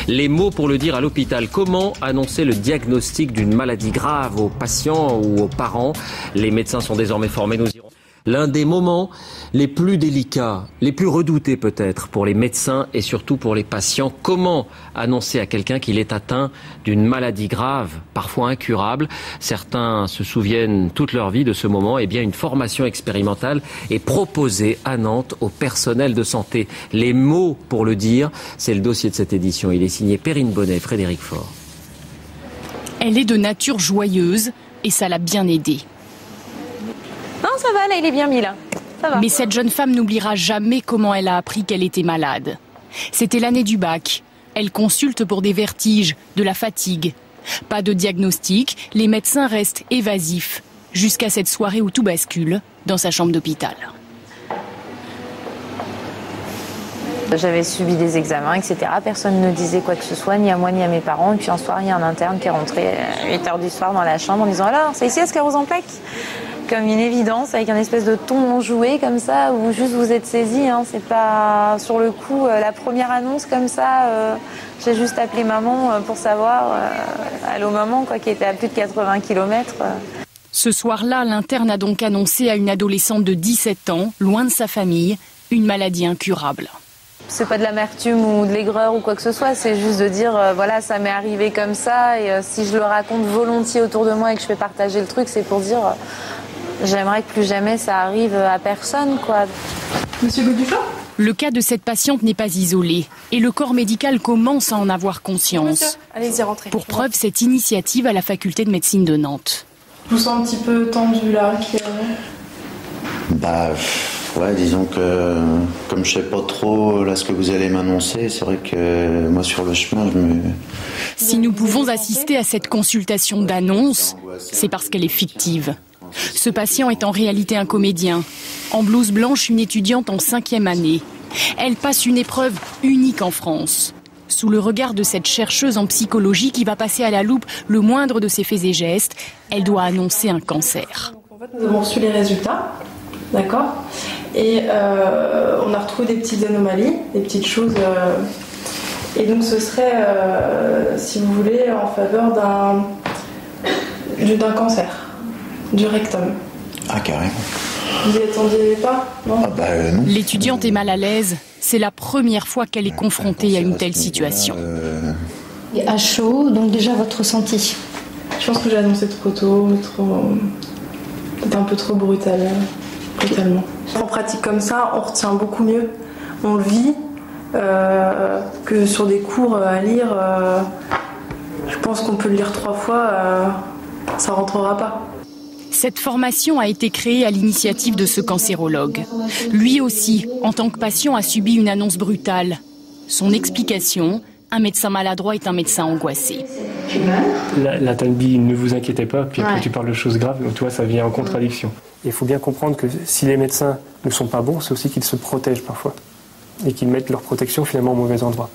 Les mots pour le dire à l'hôpital. Comment annoncer le diagnostic d'une maladie grave aux patients ou aux parents? Les médecins sont désormais formés, nous irons. L'un des moments les plus délicats, les plus redoutés peut-être pour les médecins et surtout pour les patients. Comment annoncer à quelqu'un qu'il est atteint d'une maladie grave, parfois incurable? Certains se souviennent toute leur vie de ce moment. Eh bien, une formation expérimentale est proposée à Nantes au personnel de santé. Les mots pour le dire, c'est le dossier de cette édition. Il est signé Perrine Bonnet et Frédéric Faure. Elle est de nature joyeuse et ça l'a bien aidée. Non, ça va, là, il est bien mis, là. Ça va. Mais cette jeune femme n'oubliera jamais comment elle a appris qu'elle était malade. C'était l'année du bac. Elle consulte pour des vertiges, de la fatigue. Pas de diagnostic, les médecins restent évasifs. Jusqu'à cette soirée où tout bascule dans sa chambre d'hôpital. J'avais subi des examens, etc. Personne ne disait quoi que ce soit, ni à moi, ni à mes parents. Et puis un soir, il y a un interne qui est rentré à 8h du soir dans la chambre en disant « Alors, c'est ici la sclérose en plaques ?» Comme une évidence, avec un espèce de ton enjoué comme ça, où juste vous êtes saisi. Hein, c'est pas sur le coup la première annonce comme ça. J'ai juste appelé maman pour savoir, allô maman, quoi, qui était à plus de 80 km. Ce soir-là, l'interne a donc annoncé à une adolescente de 17 ans, loin de sa famille, une maladie incurable. C'est pas de l'amertume ou de l'aigreur ou quoi que ce soit, c'est juste de dire voilà, ça m'est arrivé comme ça et si je le raconte volontiers autour de moi et que je fais partager le truc, c'est pour dire j'aimerais que plus jamais ça arrive à personne, quoi. Monsieur Godufin ? Le cas de cette patiente n'est pas isolé et le corps médical commence à en avoir conscience. Allez-y, rentrez. Pour preuve, cette initiative à la faculté de médecine de Nantes. Je vous sens un petit peu tendu là. Ouais, disons que comme je sais pas trop là ce que vous allez m'annoncer, c'est vrai que moi sur le chemin Si nous pouvons assister à cette consultation d'annonce, c'est parce qu'elle est fictive. Ce patient est en réalité un comédien. En blouse blanche, une étudiante en 5e année. Elle passe une épreuve unique en France. Sous le regard de cette chercheuse en psychologie qui va passer à la loupe le moindre de ses faits et gestes, elle doit annoncer un cancer. En fait, nous avons reçu les résultats, d'accord ? Et on a retrouvé des petites anomalies, des petites choses. Et donc ce serait, si vous voulez, en faveur d'un cancer, du rectum. Ah, carrément. Vous y attendiez pas, non ? Non. L'étudiante est mal à l'aise. C'est la première fois qu'elle est confrontée à une telle situation. Et à chaud, donc déjà votre ressenti ? Je pense que j'ai annoncé trop tôt, c'était un peu trop brutalement. En pratique comme ça, on retient beaucoup mieux. On le vit que sur des cours à lire. Je pense qu'on peut le lire 3 fois, ça rentrera pas. Cette formation a été créée à l'initiative de ce cancérologue. Lui aussi, en tant que patient, a subi une annonce brutale. Son explication, un médecin maladroit est un médecin angoissé. Là, t'as dit ne vous inquiétez pas, puis après tu parles de choses graves, donc tu vois, ça vient en contradiction. Il faut bien comprendre que si les médecins ne sont pas bons, c'est aussi qu'ils se protègent parfois. Et qu'ils mettent leur protection finalement au mauvais endroit.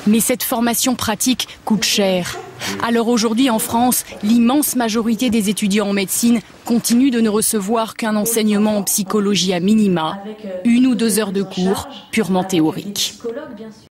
Mais cette formation pratique coûte cher. Alors aujourd'hui en France, l'immense majorité des étudiants en médecine continuent de ne recevoir qu'un enseignement en psychologie à minima, 1 ou 2 heures de cours purement théoriques.